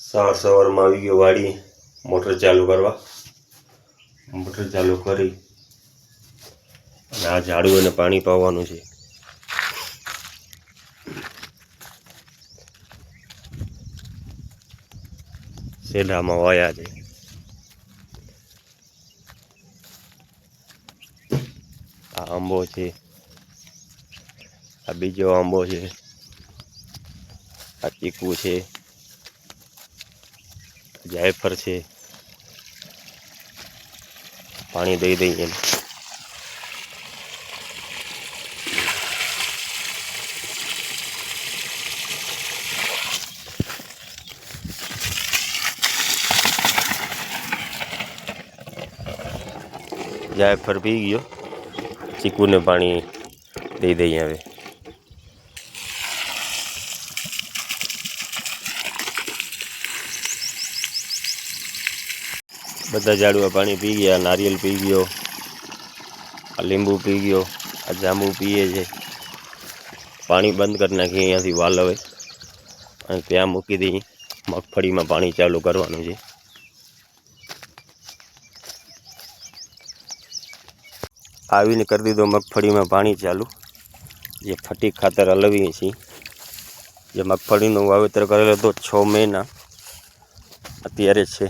સવારમાં આવી ગયો વાડી મોટર ચાલુ કરવા. મોટર ચાલુ કરી અને આ ઝાડુઓને પાણી પાવાનું છે. સેડામાં વાયા છે. આ આંબો છે, આ બીજો આંબો છે, આ ચીકુ છે, જાયફળ છે. પાણી દઈ દઈએ એને. જાયફળ પી ગયો, ચીકુને પાણી દઈ દઈએ હવે. બધા ઝાડવા પાણી પી ગયા. નારિયેલ પી ગયો, આ લીંબુ પી ગયો, આ જાંબુ પીએ છે. પાણી બંધ કરી નાખીએ અહીંયાથી વાલ હવે, અને ત્યાં મૂકી દઈએ. મગફળીમાં પાણી ચાલુ કરવાનું છે. આવીને કરી દીધો મગફળીમાં પાણી ચાલુ. જે ફટીક ખાતર હલવીએ છીએ. જે મગફળીનું વાવેતર કરેલો હતો 6 મહિના, અત્યારે છે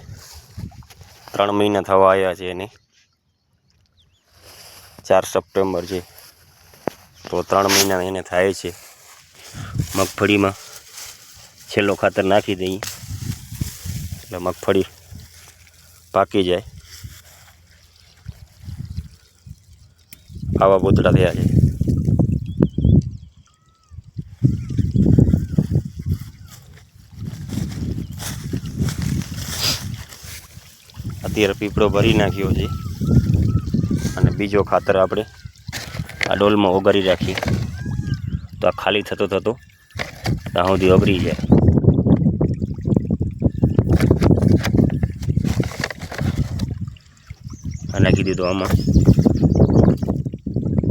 3 મહિના થવા આવ્યા છે એને. 4 સપ્ટેમ્બર છે તો 3 મહિના એને થાય છે. મગફળીમાં છેલ્લો ખાતર નાખી દઈએ એટલે મગફળી પાકી જાય. આવા પૂતળા થયા છે. અત્યારે પીપળો ભરી નાખ્યો છે અને બીજો ખાતર આપણે આ ડોલમાં ઓગાળી રાખીએ તો આ ખાલી થતો ત્યાં સુધી ઓગળી જાય. આ નાખી દીધું આમાં.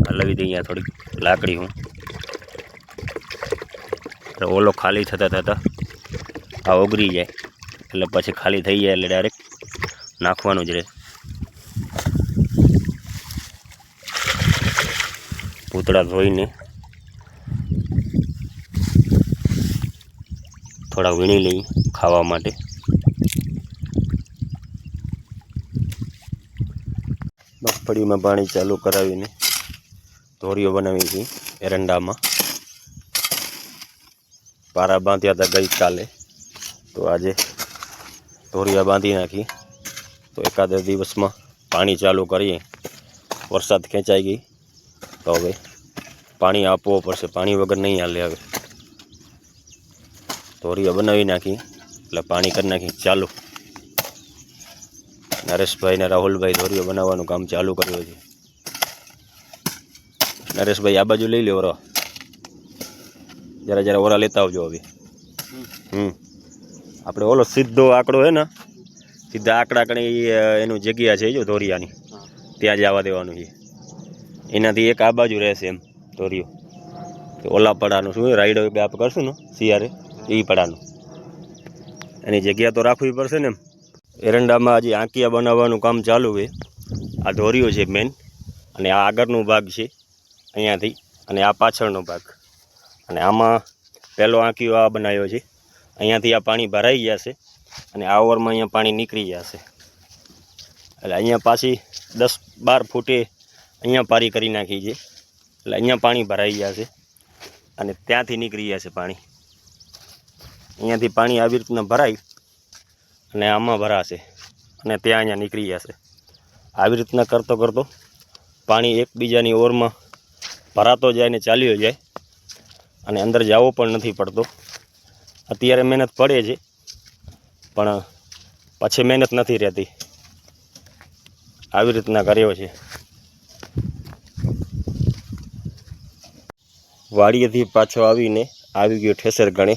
હલાવી દઈએ અહીંયા થોડીક લાકડી હું, ઓલો ખાલી થતા આ ઓગળી જાય એટલે પછી ખાલી થઈ જાય એટલે ડાયરેક્ટ નાખવાનું જ રહે. પૂતળા ધોઈને થોડા વીણી લઈ ખાવા માટે. મગફળીમાં પાણી ચાલુ કરાવીને ધોરીઓ બનાવી હતી એરંડામાં. પારા બાંધ્યા હતા ગઈકાલે, તો આજે ધોરિયા બાંધી નાખી. તો એકાદ દિવસમાં પાણી ચાલુ કરીએ. વરસાદ ખેંચાઈ ગઈ તો હવે પાણી આપવું પડશે. પાણી વગર નહીં હાલે. હવે ધોરિયા બનાવી નાખી એટલે પાણી કરી નાખી ચાલુ. નરેશભાઈ ને રાહુલભાઈ ધોરિયો બનાવવાનું કામ ચાલુ કર્યું છે. નરેશભાઈ આ બાજુ લઈ લે ઓરા, જરા ઓરા લેતા આવજો હવે. આપણે ઓલો સીધો આંકડો હે ને, સીધા આંકડા કણે એનું જગ્યા છે જો ધોરિયાની, ત્યાં જ આવવા દેવાનું છે. એનાથી એક આ બાજુ રહેશે એમ ધોરિયો. ઓલા પડાનું શું રાઈડો આપણે કરશું ને શિયાળે, એ પડાનું એની જગ્યા તો રાખવી પડશે ને એમ. એરંડામાં હજી આંકિયા બનાવવાનું કામ ચાલુ છે. આ ધોરિયો છે મેન, અને આ આગળનો ભાગ છે અહીંયાથી, અને આ પાછળનો ભાગ. અને આમાં પહેલો આંકિયો આ બનાવ્યો છે. અહીંયાથી આ પાણી ભરાઈ જશે અને આ ઓવરમાં અહીંયા પાણી નીકળી જશે. એટલે અહીંયા પાછી 10-12 ફૂટે અહીંયા પારી કરી નાખી છે. એટલે અહીંયા પાણી ભરાઈ જશે અને ત્યાંથી નીકળી જશે પાણી. અહીંયાથી પાણી આવી રીતના ભરાય અને આમાં ભરાશે અને ત્યાં અહીંયા નીકળી જશે. આવી રીતના કરતો પાણી એકબીજાની ઓરમાં ભરાતો જાય ને ચાલ્યો જાય, અને અંદર જવો પણ નથી પડતો. અત્યારે મહેનત પડે છે પણ પછી મહેનત નથી રહેતી. આવી રીતના કર્યો છે. વાડીએથી પાછો આવીને આવી ગયો ઠેસર ગણે.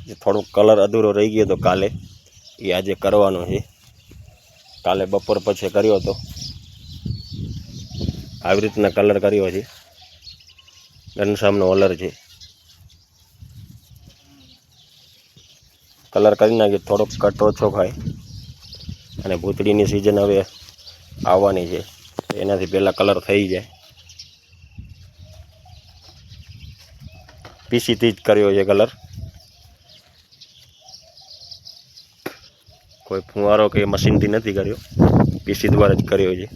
જે થોડોક કલર અધૂરો રહી ગયો હતો કાલે, એ આજે કરવાનો છે. કાલે બપોર પછી કર્યો હતો. આવી રીતના કલર કર્યો છે. ઘનશ્યામનો ઓલર છે. કલર કરી નાખીએ, થોડોક કટ ઓછો ખાય. અને ભૂતળીની સિઝન હવે આવવાની છે, એનાથી પહેલાં કલર થઈ જાય. પીસીથી જ કર્યો છે કલર, કોઈ ફુવારો કે મશીનથી નથી કર્યો, પીસી દ્વારા જ કર્યો છે.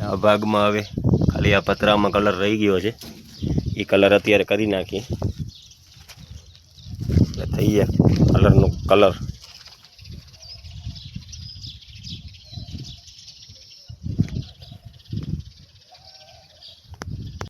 આ ભાગમાં હવે ખાલી આ પતરામાં કલર રહી ગયો છે, એ કલર અત્યારે કરી નાખીએ એટલે થઈ જાય કલરનું કલર.